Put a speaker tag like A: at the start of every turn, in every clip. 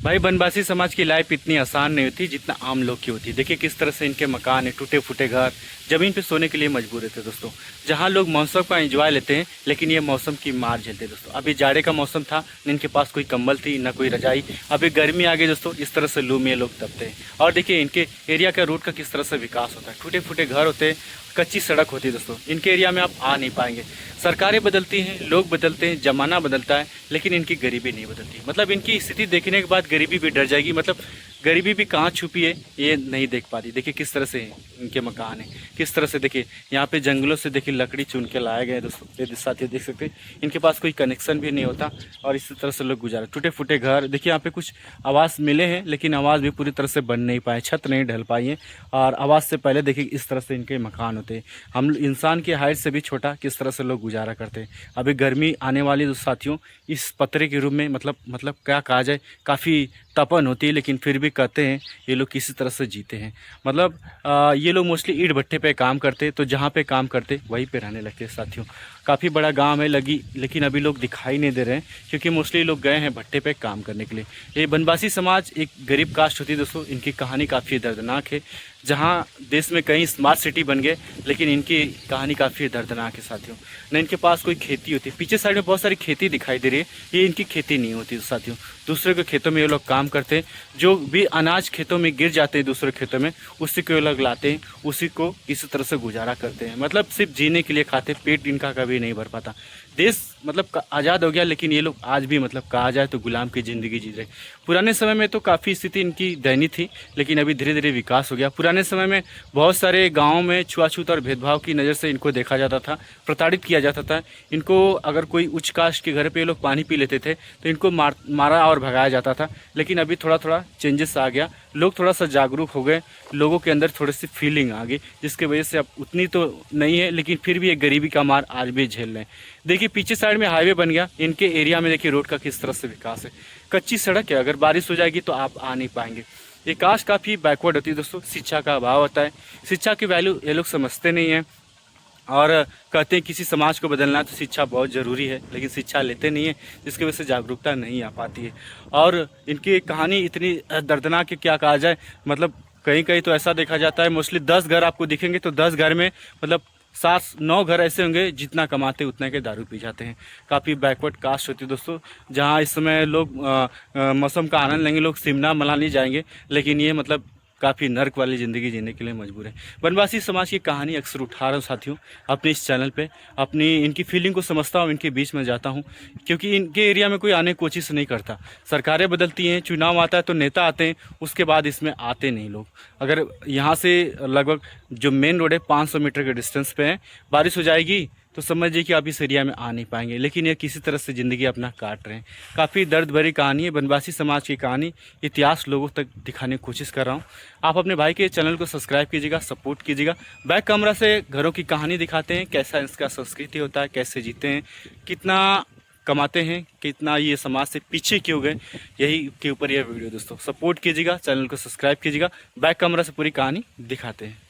A: भाई बनवासी समाज की लाइफ इतनी आसान नहीं होती जितना आम लोग की होती है। देखिए किस तरह से इनके मकान है, टूटे फूटे घर, जमीन पे सोने के लिए मजबूर रहते हैं दोस्तों। जहाँ लोग मौसम का एंजॉय लेते हैं, लेकिन ये मौसम की मार झेलते हैं दोस्तों। अभी जाड़े का मौसम था, न इनके पास कोई कंबल थी, ना कोई रजाई। अभी गर्मी आ गई दोस्तों, इस तरह से लू में ये लोग तपते हैं। और देखिए इनके एरिया का रूट का किस तरह से विकास होता है। टूटे फूटे घर होते हैं, कच्ची सड़क होती है दोस्तों। इनके एरिया में आप आ नहीं पाएंगे। सरकारें बदलती हैं, लोग बदलते हैं, जमाना बदलता है, लेकिन इनकी गरीबी नहीं बदलती। मतलब इनकी स्थिति देखने के बाद गरीबी भी डर जाएगी। मतलब गरीबी भी कहाँ छुपी है ये नहीं देख पाती। देखिए किस तरह से इनके मकान है, किस तरह से देखिए यहाँ पे जंगलों से देखिए लकड़ी चुन के लाए गए दोस्तों। ये साथी देख सकते हैं, इनके पास कोई कनेक्शन भी नहीं होता और इसी तरह से लोग गुजारे। टूटे फूटे घर देखिए, यहाँ पे कुछ आवास मिले हैं, लेकिन आवास भी पूरी तरह से बन नहीं पाए, छत नहीं ढल पाई है। और आवास से पहले देखिए इस तरह से इनके मकान होते हैं। हम इंसान की हाइट से भी छोटा किस तरह से लोग गुजारा करते हैं। अभी गर्मी आने वाली साथियों, इस पतरे के रूप में मतलब क्या कहा जाए, काफ़ी तपन होती है, लेकिन फिर भी कहते हैं ये लोग किसी तरह से जीते हैं। मतलब ये लोग मोस्टली ईंट भट्टे पे काम करते, तो जहाँ पे काम करते वहीं पे रहने लगते हैं साथियों। काफ़ी बड़ा गांव है लगी, लेकिन अभी लोग दिखाई नहीं दे रहे हैं, क्योंकि मोस्टली लोग गए हैं भट्टे पे काम करने के लिए। ये बनवासी समाज एक गरीब कास्ट होती है दोस्तों। इनकी कहानी काफ़ी दर्दनाक है। जहाँ देश में कई स्मार्ट सिटी बन गए, लेकिन इनकी कहानी काफ़ी दर्दनाक है साथियों। न इनके पास कोई खेती होती। पीछे साइड में बहुत सारी खेती दिखाई दे रही है, ये इनकी खेती नहीं होती साथियों। दूसरे के खेतों में ये लोग काम करते हैं। जो भी अनाज खेतों में गिर जाते हैं दूसरे खेतों में, उसी को ये लोग लाते हैं, उसी को इसी तरह से गुजारा करते हैं। मतलब सिर्फ जीने के लिए खाते, पेट इनका कभी नहीं भर पाता। देश मतलब आज़ाद हो गया, लेकिन ये लोग आज भी मतलब कहा जाए तो गुलाम की ज़िंदगी जी रहे। पुराने समय में तो काफ़ी स्थिति इनकी दयनीय थी, लेकिन अभी धीरे धीरे विकास हो गया। पुराने समय में बहुत सारे गाँवों में छुआछूत और भेदभाव की नज़र से इनको देखा जाता था, प्रताड़ित किया जाता था। इनको अगर कोई उच्च कास्ट के घर पे ये लोग पानी पी लेते थे तो इनको मारा और भगाया जाता था। लेकिन अभी थोड़ा थोड़ा चेंजेस आ गया, लोग थोड़ा सा जागरूक हो गए, लोगों के अंदर थोड़ी सी फीलिंग आ गई, जिसकी वजह से अब उतनी तो नहीं है, लेकिन फिर भी एक गरीबी का मार आज भी झेल रहे हैं। देखिए पीछे साइड में हाईवे बन गया, इनके एरिया में देखिए रोड का किस तरह से विकास है। कच्ची सड़क है, अगर बारिश हो जाएगी तो आप आ नहीं पाएंगे। ये कास्ट काफ़ी बैकवर्ड होती है दोस्तों। शिक्षा का अभाव होता है, शिक्षा की वैल्यू ये लोग समझते नहीं हैं। और कहते हैं किसी समाज को बदलना है तो शिक्षा बहुत ज़रूरी है, लेकिन शिक्षा लेते नहीं है, जिसकी वजह से जागरूकता नहीं आ पाती है। और इनकी कहानी इतनी दर्दनाक है, क्या कहा जाए। मतलब कहीं कहीं तो ऐसा देखा जाता है, मोस्टली 10 घर आपको दिखेंगे तो 10 घर में मतलब 7-9 घर ऐसे होंगे जितना कमाते उतना के दारू पी जाते हैं। काफ़ी बैकवर्ड कास्ट होती है दोस्तों। जहाँ इस समय लोग मौसम का आनंद लेंगे, लोग शिमला मनाली जाएंगे, लेकिन ये मतलब काफ़ी नर्क वाली ज़िंदगी जीने के लिए मजबूर है। बनवासी समाज की कहानी अक्सर उठा रहा हूँ साथियों अपने इस चैनल पे। अपनी इनकी फीलिंग को समझता हूँ, इनके बीच में जाता हूँ, क्योंकि इनके एरिया में कोई आने की कोशिश नहीं करता। सरकारें बदलती हैं, चुनाव आता है तो नेता आते हैं, उसके बाद इसमें आते नहीं लोग। अगर यहाँ से लगभग जो मेन रोड है 500 मीटर के डिस्टेंस पे है, बारिश हो जाएगी तो समझिए कि आप इस एरिया में आ नहीं पाएंगे। लेकिन ये किसी तरह से ज़िंदगी अपना काट रहे हैं। काफ़ी दर्द भरी कहानी है बनवासी समाज की कहानी, इतिहास लोगों तक दिखाने की कोशिश कर रहा हूँ। आप अपने भाई के चैनल को सब्सक्राइब कीजिएगा, सपोर्ट कीजिएगा। बैक कैमरा से घरों की कहानी दिखाते हैं, कैसा इसका संस्कृति होता है, कैसे जीते हैं, कितना कमाते हैं, कितना ये समाज से पीछे क्यों गए, यही के ऊपर यह वीडियो दोस्तों। सपोर्ट कीजिएगा, चैनल को सब्सक्राइब कीजिएगा। बैक कैमरा से पूरी कहानी दिखाते हैं।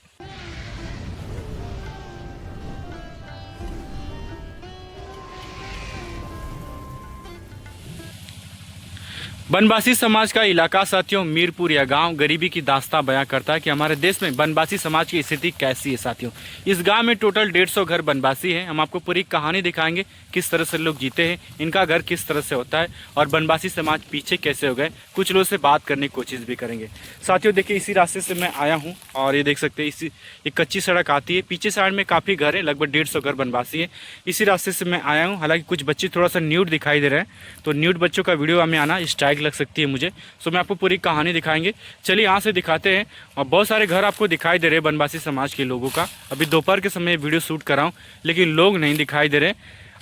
A: बनवासी समाज का इलाका साथियों मीरपुर या गांव गरीबी की दास्तां बयां करता है कि हमारे देश में बनवासी समाज की स्थिति कैसी है साथियों। इस गांव में टोटल 150 घर बनवासी हैं। हम आपको पूरी कहानी दिखाएंगे, किस तरह से लोग जीते हैं, इनका घर किस तरह से होता है और बनवासी समाज पीछे कैसे हो गए। कुछ लोगों से बात करने की कोशिश भी करेंगे साथियों। देखिए इसी रास्ते से मैं आया हूँ और ये देख सकते हैं इसी एक कच्ची सड़क आती है। पीछे साइड में काफ़ी घर है, लगभग 150 घर बनवासी है। इसी रास्ते से मैं आया हूँ। हालांकि कुछ बच्चे थोड़ा सा न्यूड दिखाई दे रहे हैं, तो न्यूड बच्चों का वीडियो हमें आना स्टाइल लग सकती है मुझे। सो मैं आपको पूरी कहानी दिखाएंगे। चलिए यहाँ से दिखाते हैं। और बहुत सारे घर आपको दिखाई दे रहे हैं बनवासी समाज के लोगों का। अभी दोपहर के समय वीडियो शूट कर रहा हूँ, लेकिन लोग नहीं दिखाई दे रहे।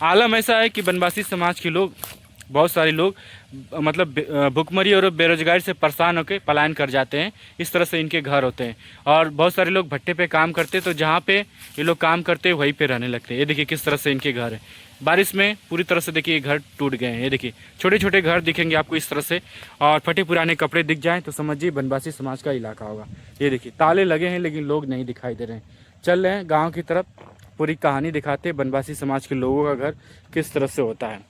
A: आलम ऐसा है कि बनवासी समाज के लोग, बहुत सारे लोग मतलब भुखमरी और बेरोजगारी से परेशान होकर पलायन कर जाते हैं। इस तरह से इनके घर होते हैं। और बहुत सारे लोग भट्टे पे काम करते हैं, तो जहाँ पे ये लोग काम करते हैं वहीं पे रहने लगते हैं। ये देखिए किस तरह से इनके घर है। बारिश में पूरी तरह से देखिए घर टूट गए हैं। ये देखिए छोटे छोटे घर दिखेंगे आपको इस तरह से, और फटे पुराने कपड़े दिख जाएं तो समझिए बनवासी समाज का इलाका होगा। ये देखिए ताले लगे हैं, लेकिन लोग नहीं दिखाई दे रहे हैं। चल रहे हैं गाँव की तरफ, पूरी कहानी दिखाते हैं बनवासी समाज के लोगों का घर किस तरह से होता है।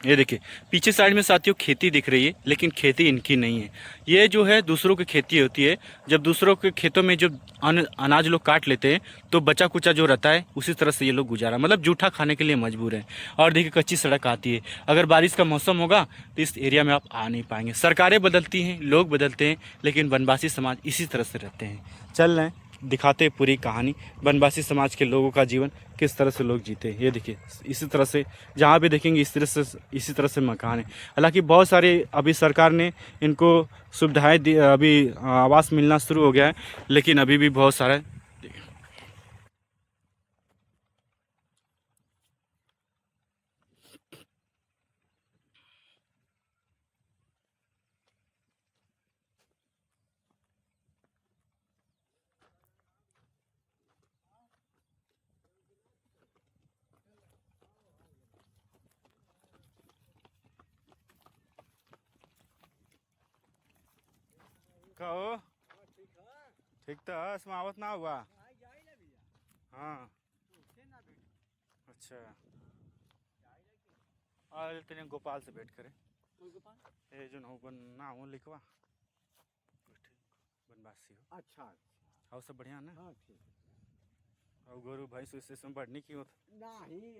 A: ये देखिए पीछे साइड में साथियों खेती दिख रही है, लेकिन खेती इनकी नहीं है। ये जो है दूसरों की खेती होती है। जब दूसरों के खेतों में जो अनाज लोग काट लेते हैं तो बचा कुचा जो रहता है उसी तरह से ये लोग गुजारा मतलब जूठा खाने के लिए मजबूर हैं। और देखिए कच्ची सड़क आती है। अगर बारिश का मौसम होगा तो इस एरिया में आप आ नहीं पाएंगे। सरकारें बदलती हैं, लोग बदलते हैं, लेकिन वनवासी समाज इसी तरह से रहते हैं। चल रहे हैं दिखाते हैं पूरी कहानी, वनवासी समाज के लोगों का जीवन किस तरह से लोग जीते हैं। ये देखिए इसी तरह से जहाँ भी देखेंगे इसी तरह से मकान है। हालांकि बहुत सारे अभी सरकार ने इनको सुविधाएं दी, अभी आवास मिलना शुरू हो गया है, लेकिन अभी भी बहुत सारा कहो ठीक था समावत ना हुआ। हाँ अच्छा और तेने गोपाल से भेंट करे ये जो ना हो लिखवा बनवासी हो।
B: अच्छा
A: और सब बढ़िया ना।
B: हाँ ठीक
A: और गोरू भाई से बढ़ने की होता
B: नहीं